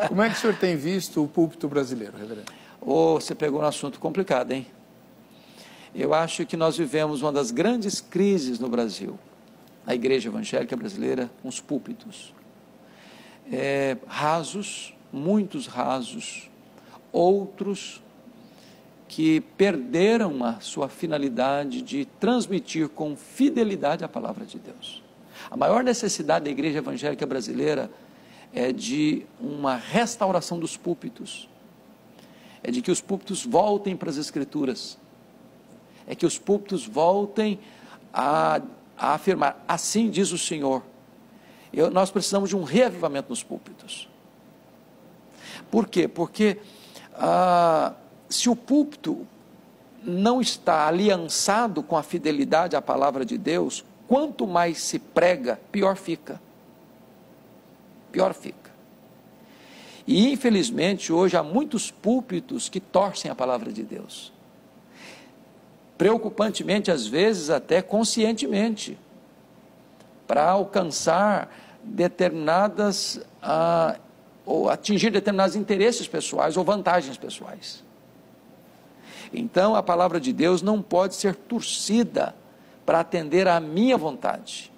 Como é que o senhor tem visto o púlpito brasileiro, reverendo? Você pegou um assunto complicado, hein? Eu acho que nós vivemos uma das grandes crises no Brasil. A igreja evangélica brasileira, uns púlpitos. Rasos, muitos rasos, outros que perderam a sua finalidade de transmitir com fidelidade a palavra de Deus. A maior necessidade da igreja evangélica brasileira é de uma restauração dos púlpitos, é de que os púlpitos voltem para as Escrituras, é que os púlpitos voltem a afirmar, assim diz o Senhor. Nós precisamos de um reavivamento nos púlpitos. Por quê? Porque se o púlpito não está aliançado com a fidelidade à palavra de Deus, quanto mais se prega, pior fica. Pior fica. E infelizmente hoje há muitos púlpitos que torcem a palavra de Deus. Preocupantemente, às vezes até conscientemente, para alcançar determinadas, ou atingir determinados interesses pessoais ou vantagens pessoais. Então a palavra de Deus não pode ser torcida para atender à minha vontade.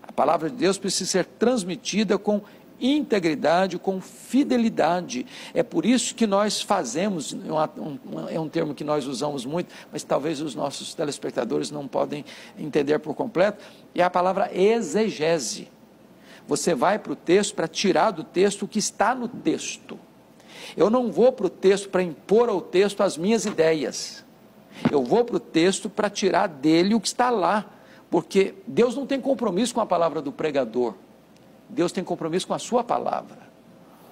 A palavra de Deus precisa ser transmitida com integridade, com fidelidade. É por isso que nós fazemos, é um termo que nós usamos muito, mas talvez os nossos telespectadores não podem entender por completo, é a palavra exegese. Você vai para o texto para tirar do texto o que está no texto. Eu não vou para o texto para impor ao texto as minhas ideias. Eu vou para o texto para tirar dele o que está lá. Porque Deus não tem compromisso com a palavra do pregador. Deus tem compromisso com a sua palavra.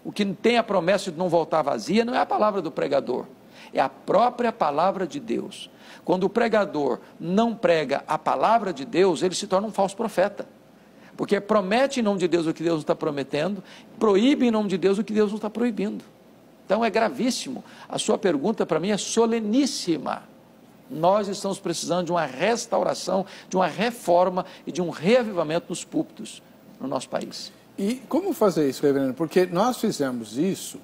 O que tem a promessa de não voltar vazia não é a palavra do pregador. É a própria palavra de Deus. Quando o pregador não prega a palavra de Deus, ele se torna um falso profeta. Porque promete em nome de Deus o que Deus não está prometendo, proíbe em nome de Deus o que Deus não está proibindo. Então é gravíssimo. A sua pergunta para mim é soleníssima. Nós estamos precisando de uma restauração, de uma reforma e de um reavivamento nos púlpitos no nosso país. E como fazer isso, reverendo? Porque nós fizemos isso,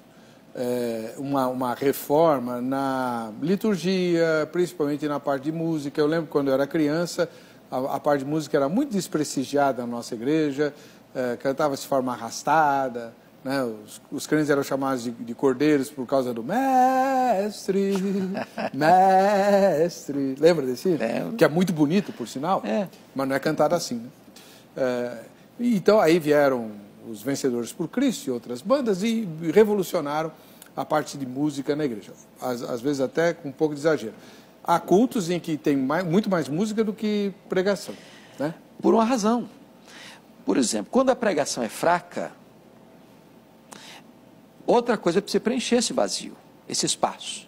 uma reforma na liturgia, principalmente na parte de música. Eu lembro quando eu era criança, a parte de música era muito desprestigiada na nossa igreja, cantava-se de forma arrastada, né? Os crentes eram chamados de cordeiros por causa do mestre, mestre. Lembra desse? Que é muito bonito, por sinal, mas não é cantado assim, né? Então aí vieram os Vencedores por Cristo e outras bandas e revolucionaram a parte de música na igreja, às vezes até com um pouco de exagero. Há cultos em que tem muito mais música do que pregação, né? Por uma razão. Por exemplo, quando a pregação é fraca, outra coisa é para você preencher esse vazio, esse espaço.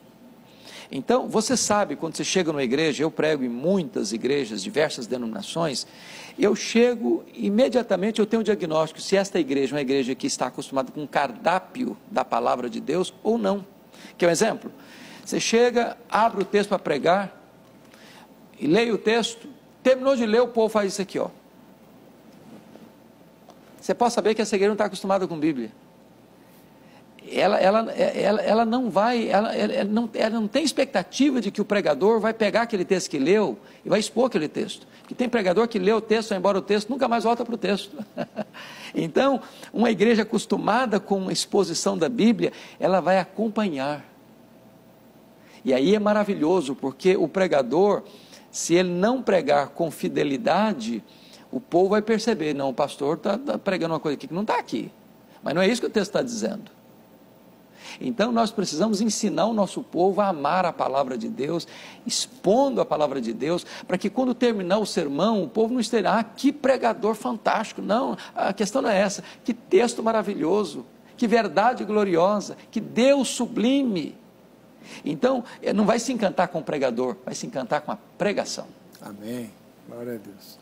Então, você sabe, quando você chega numa igreja, eu prego em muitas igrejas, diversas denominações, eu chego, imediatamente eu tenho um diagnóstico, se esta igreja é uma igreja que está acostumada com o cardápio da palavra de Deus ou não. Quer um exemplo? Você chega, abre o texto para pregar, e leia o texto, terminou de ler, o povo faz isso aqui, ó. Você pode saber que essa igreja não está acostumada com Bíblia. Ela não vai, ela não tem expectativa de que o pregador vai pegar aquele texto que leu e vai expor aquele texto. Porque tem pregador que lê o texto, vai embora o texto, nunca mais volta para o texto. Então, uma igreja acostumada com a exposição da Bíblia, ela vai acompanhar. E aí é maravilhoso, porque o pregador, se ele não pregar com fidelidade, o povo vai perceber, não, o pastor está pregando uma coisa aqui que não está aqui. Mas não é isso que o texto está dizendo. Então nós precisamos ensinar o nosso povo a amar a palavra de Deus, expondo a palavra de Deus, para que quando terminar o sermão, o povo não esteja, que pregador fantástico. Não, a questão não é essa, que texto maravilhoso, que verdade gloriosa, que Deus sublime. Então, não vai se encantar com o pregador, vai se encantar com a pregação. Amém, glória a Deus.